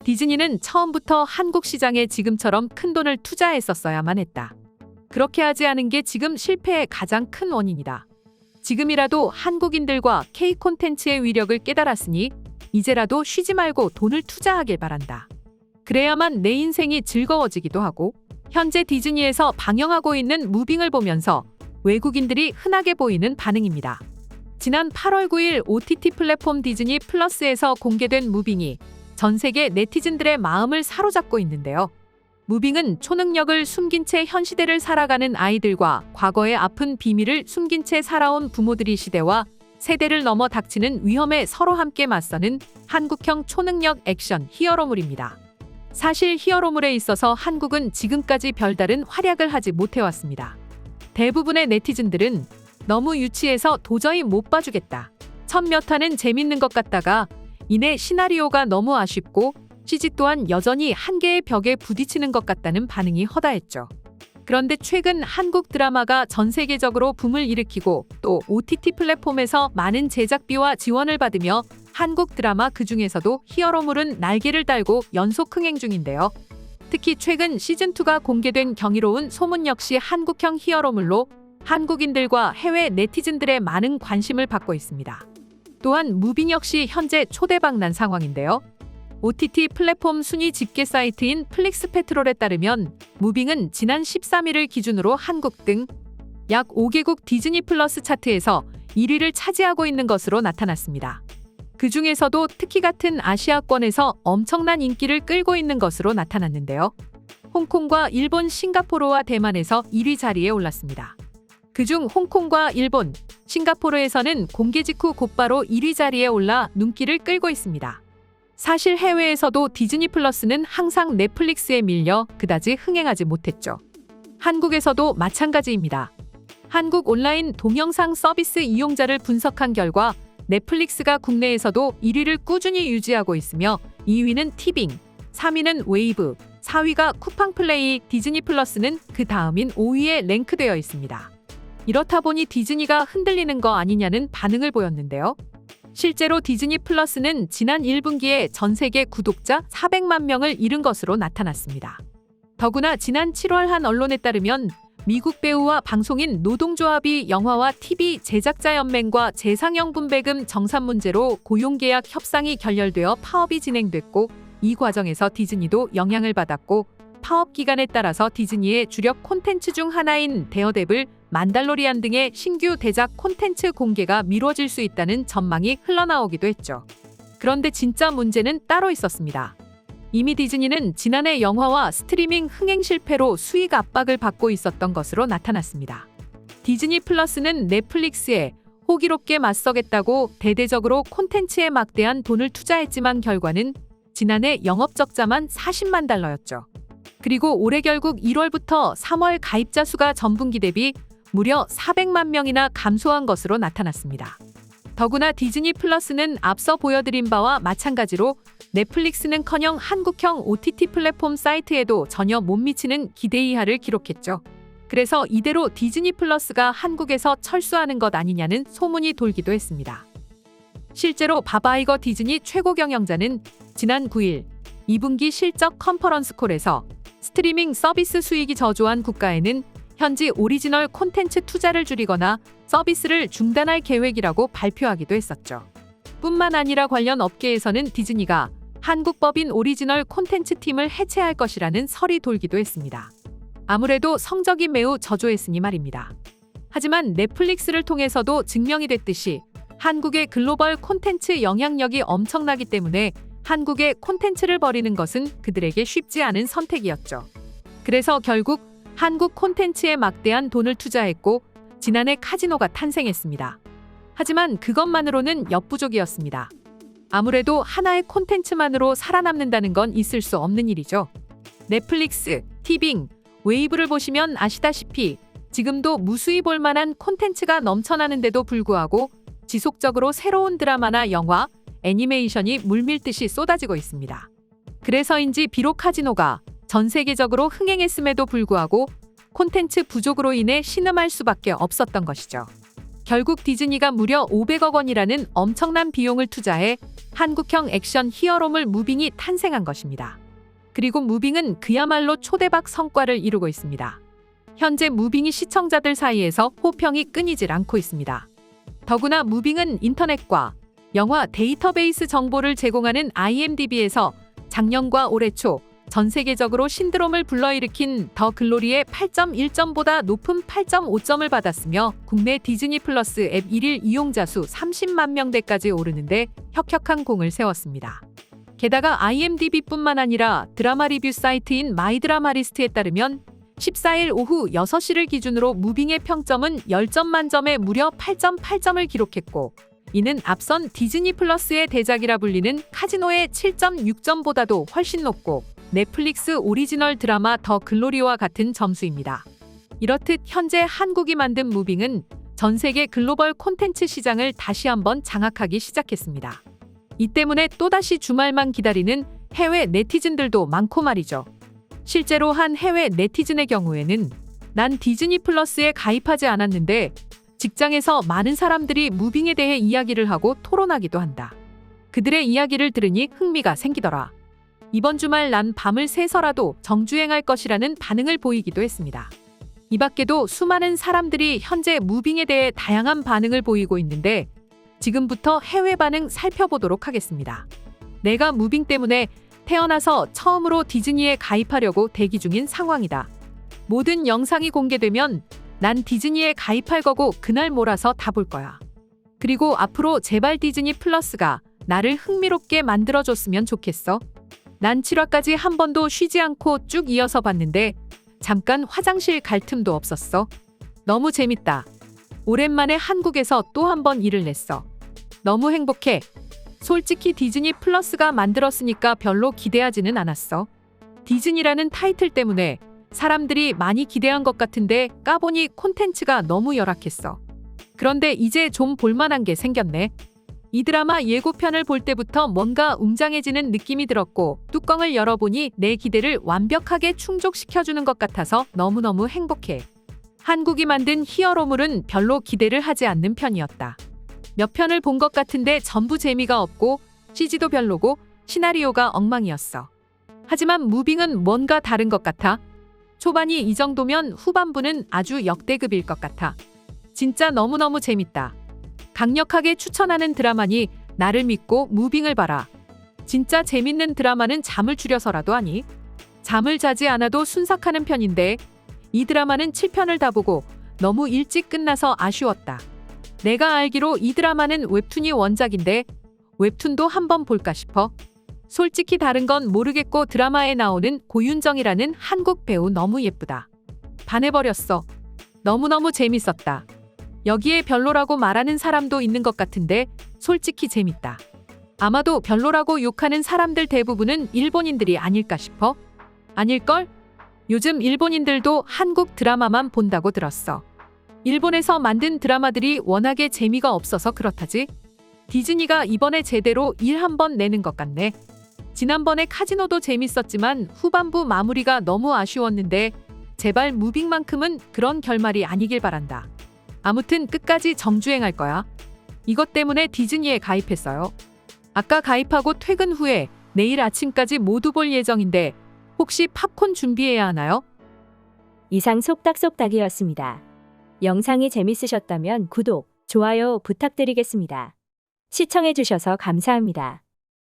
디즈니는 처음부터 한국 시장에 지금처럼 큰 돈을 투자했었어야만 했다. 그렇게 하지 않은 게 지금 실패의 가장 큰 원인이다. 지금이라도 한국인들과 K 콘텐츠의 위력을 깨달았으니 이제라도 쉬지 말고 돈을 투자하길 바란다. 그래야만 내 인생이 즐거워지기도 하고 현재 디즈니에서 방영하고 있는 무빙을 보면서 외국인들이 흔하게 보이는 반응입니다. 지난 8월 9일 OTT 플랫폼 디즈니 플러스에서 공개된 무빙이 전 세계 네티즌들의 마음을 사로잡고 있는데요. 무빙은 초능력을 숨긴 채 현 시대를 살아가는 아이들과 과거의 아픈 비밀을 숨긴 채 살아온 부모들이 시대와 세대를 넘어 닥치는 위험에 서로 함께 맞서는 한국형 초능력 액션 히어로물입니다. 사실 히어로물에 있어서 한국은 지금까지 별다른 활약을 하지 못해왔습니다. 대부분의 네티즌들은 너무 유치해서 도저히 못 봐주겠다. 첫 몇 화는 재밌는 것 같다가 이내 시나리오가 너무 아쉽고 CG 또한 여전히 한계의 벽에 부딪히는 것 같다는 반응이 허다했죠. 그런데 최근 한국 드라마가 전 세계적으로 붐을 일으키고 또 OTT 플랫폼에서 많은 제작비와 지원을 받으며 한국 드라마 그중에서도 히어로물은 날개를 달고 연속 흥행 중인데요. 특히 최근 시즌2가 공개된 경이로운 소문 역시 한국형 히어로물로 한국인들과 해외 네티즌들의 많은 관심을 받고 있습니다. 또한 무빙 역시 현재 초대박 난 상황인데요. OTT 플랫폼 순위 집계 사이트인 플릭스페트롤에 따르면 무빙은 지난 13일을 기준으로 한국 등 약 5개국 디즈니 플러스 차트에서 1위를 차지하고 있는 것으로 나타났습니다. 그 중에서도 특히 같은 아시아권에서 엄청난 인기를 끌고 있는 것으로 나타났는데요. 홍콩과 일본, 싱가포르와 대만에서 1위 자리에 올랐습니다. 그중 홍콩과 일본, 싱가포르에서는 공개 직후 곧바로 1위 자리에 올라 눈길을 끌고 있습니다. 사실 해외에서도 디즈니 플러스는 항상 넷플릭스에 밀려 그다지 흥행하지 못했죠. 한국에서도 마찬가지입니다. 한국 온라인 동영상 서비스 이용자를 분석한 결과 넷플릭스가 국내에서도 1위를 꾸준히 유지하고 있으며 2위는 티빙, 3위는 웨이브, 4위가 쿠팡플레이, 디즈니 플러스는 그 다음인 5위에 랭크되어 있습니다. 이렇다 보니 디즈니가 흔들리는 거 아니냐는 반응을 보였는데요. 실제로 디즈니 플러스는 지난 1분기에 전 세계 구독자 400만 명을 이룬 것으로 나타났습니다. 더구나 지난 7월 한 언론에 따르면 미국 배우와 방송인 노동조합이 영화와 TV 제작자 연맹과 재상영 분배금 정산 문제로 고용계약 협상이 결렬되어 파업이 진행됐고 이 과정에서 디즈니도 영향을 받았고 파업 기간에 따라서 디즈니의 주력 콘텐츠 중 하나인 데어데블, 만달로리안 등의 신규 대작 콘텐츠 공개가 미뤄질 수 있다는 전망이 흘러나오기도 했죠. 그런데 진짜 문제는 따로 있었습니다. 이미 디즈니는 지난해 영화와 스트리밍 흥행 실패로 수익 압박을 받고 있었던 것으로 나타났습니다. 디즈니 플러스는 넷플릭스에 호기롭게 맞서겠다고 대대적으로 콘텐츠에 막대한 돈을 투자했지만 결과는 지난해 영업 적자만 40만 달러였죠. 그리고 올해 결국 1월부터 3월 가입자 수가 전분기 대비 무려 400만 명이나 감소한 것으로 나타났습니다. 더구나 디즈니 플러스는 앞서 보여드린 바와 마찬가지로 넷플릭스는커녕 한국형 OTT 플랫폼 사이트에도 전혀 못 미치는 기대 이하를 기록했죠. 그래서 이대로 디즈니 플러스가 한국에서 철수하는 것 아니냐는 소문이 돌기도 했습니다. 실제로 바바이거 디즈니 최고 경영자는 지난 9일 2분기 실적 컨퍼런스 콜에서 스트리밍 서비스 수익이 저조한 국가에는 현지 오리지널 콘텐츠 투자를 줄이거나 서비스를 중단할 계획이라고 발표하기도 했었죠. 뿐만 아니라 관련 업계에서는 디즈니가 한국 법인 오리지널 콘텐츠 팀을 해체할 것이라는 설이 돌기도 했습니다. 아무래도 성적이 매우 저조했으니 말입니다. 하지만 넷플릭스를 통해서도 증명이 됐듯이 한국의 글로벌 콘텐츠 영향력이 엄청나기 때문에 한국의 콘텐츠를 버리는 것은 그들에게 쉽지 않은 선택이었죠. 그래서 결국 한국 콘텐츠에 막대한 돈을 투자했고 지난해 카지노가 탄생했습니다. 하지만 그것만으로는 역부족이었습니다. 아무래도 하나의 콘텐츠만으로 살아남는다는 건 있을 수 없는 일이죠. 넷플릭스, 티빙, 웨이브를 보시면 아시다시피 지금도 무수히 볼만한 콘텐츠가 넘쳐나는데도 불구하고 지속적으로 새로운 드라마나 영화, 애니메이션이 물밀듯이 쏟아지고 있습니다. 그래서인지 비록 카지노가 전 세계적으로 흥행했음에도 불구하고 콘텐츠 부족으로 인해 신음할 수밖에 없었던 것이죠. 결국 디즈니가 무려 500억 원이라는 엄청난 비용을 투자해 한국형 액션 히어로물 무빙이 탄생한 것입니다. 그리고 무빙은 그야말로 초대박 성과를 이루고 있습니다. 현재 무빙이 시청자들 사이에서 호평이 끊이질 않고 있습니다. 더구나 무빙은 인터넷과 영화 데이터베이스 정보를 제공하는 IMDb에서 작년과 올해 초 전 세계적으로 신드롬을 불러일으킨 더 글로리의 8.1점보다 높은 8.5점을 받았으며 국내 디즈니 플러스 앱 1일 이용자 수 30만 명대까지 오르는데 혁혁한 공을 세웠습니다. 게다가 IMDb뿐만 아니라 드라마 리뷰 사이트인 마이드라마리스트에 따르면 14일 오후 6시를 기준으로 무빙의 평점은 10점 만점에 무려 8.8점을 기록했고, 이는 앞선 디즈니 플러스의 대작이라 불리는 카지노의 7.6점보다도 훨씬 높고 넷플릭스 오리지널 드라마 더 글로리와 같은 점수입니다. 이렇듯 현재 한국이 만든 무빙은 전 세계 글로벌 콘텐츠 시장을 다시 한번 장악하기 시작했습니다. 이 때문에 또다시 주말만 기다리는 해외 네티즌들도 많고 말이죠. 실제로 한 해외 네티즌의 경우에는 난 디즈니 플러스에 가입하지 않았는데 직장에서 많은 사람들이 무빙에 대해 이야기를 하고 토론하기도 한다. 그들의 이야기를 들으니 흥미가 생기더라. 이번 주말 난 밤을 새서라도 정주행할 것이라는 반응을 보이기도 했습니다. 이 밖에도 수많은 사람들이 현재 무빙에 대해 다양한 반응을 보이고 있는데 지금부터 해외 반응 살펴보도록 하겠습니다. 내가 무빙 때문에 태어나서 처음으로 디즈니에 가입하려고 대기 중인 상황이다. 모든 영상이 공개되면 난 디즈니에 가입할 거고 그날 몰아서 다 볼 거야. 그리고 앞으로 제발 디즈니 플러스가 나를 흥미롭게 만들어줬으면 좋겠어. 난 7화까지 한 번도 쉬지 않고 쭉 이어서 봤는데 잠깐 화장실 갈 틈도 없었어. 너무 재밌다. 오랜만에 한국에서 또 한 번 일을 냈어. 너무 행복해. 솔직히 디즈니 플러스가 만들었으니까 별로 기대하지는 않았어. 디즈니라는 타이틀 때문에 사람들이 많이 기대한 것 같은데 까보니 콘텐츠가 너무 열악했어. 그런데 이제 좀 볼만한 게 생겼네. 이 드라마 예고편을 볼 때부터 뭔가 웅장해지는 느낌이 들었고 뚜껑을 열어보니 내 기대를 완벽하게 충족시켜주는 것 같아서 너무너무 행복해. 한국이 만든 히어로물은 별로 기대를 하지 않는 편이었다. 몇 편을 본 것 같은데 전부 재미가 없고 CG도 별로고 시나리오가 엉망이었어. 하지만 무빙은 뭔가 다른 것 같아. 초반이 이 정도면 후반부는 아주 역대급일 것 같아. 진짜 너무너무 재밌다. 강력하게 추천하는 드라마니 나를 믿고 무빙을 봐라. 진짜 재밌는 드라마는 잠을 줄여서라도 하니? 잠을 자지 않아도 순삭하는 편인데 이 드라마는 7편을 다 보고 너무 일찍 끝나서 아쉬웠다. 내가 알기로 이 드라마는 웹툰이 원작인데 웹툰도 한번 볼까 싶어. 솔직히 다른 건 모르겠고 드라마에 나오는 고윤정이라는 한국 배우 너무 예쁘다. 반해버렸어. 너무너무 재밌었다. 여기에 별로라고 말하는 사람도 있는 것 같은데 솔직히 재밌다. 아마도 별로라고 욕하는 사람들 대부분은 일본인들이 아닐까 싶어. 아닐걸? 요즘 일본인들도 한국 드라마만 본다고 들었어. 일본에서 만든 드라마들이 워낙에 재미가 없어서 그렇다지. 디즈니가 이번에 제대로 일 한번 내는 것 같네. 지난번에 카지노도 재밌었지만 후반부 마무리가 너무 아쉬웠는데 제발 무빙만큼은 그런 결말이 아니길 바란다. 아무튼 끝까지 정주행할 거야. 이것 때문에 디즈니에 가입했어요. 아까 가입하고 퇴근 후에 내일 아침까지 모두 볼 예정인데 혹시 팝콘 준비해야 하나요? 이상 속닥속닥이었습니다. 영상이 재밌으셨다면 구독, 좋아요 부탁드리겠습니다. 시청해주셔서 감사합니다.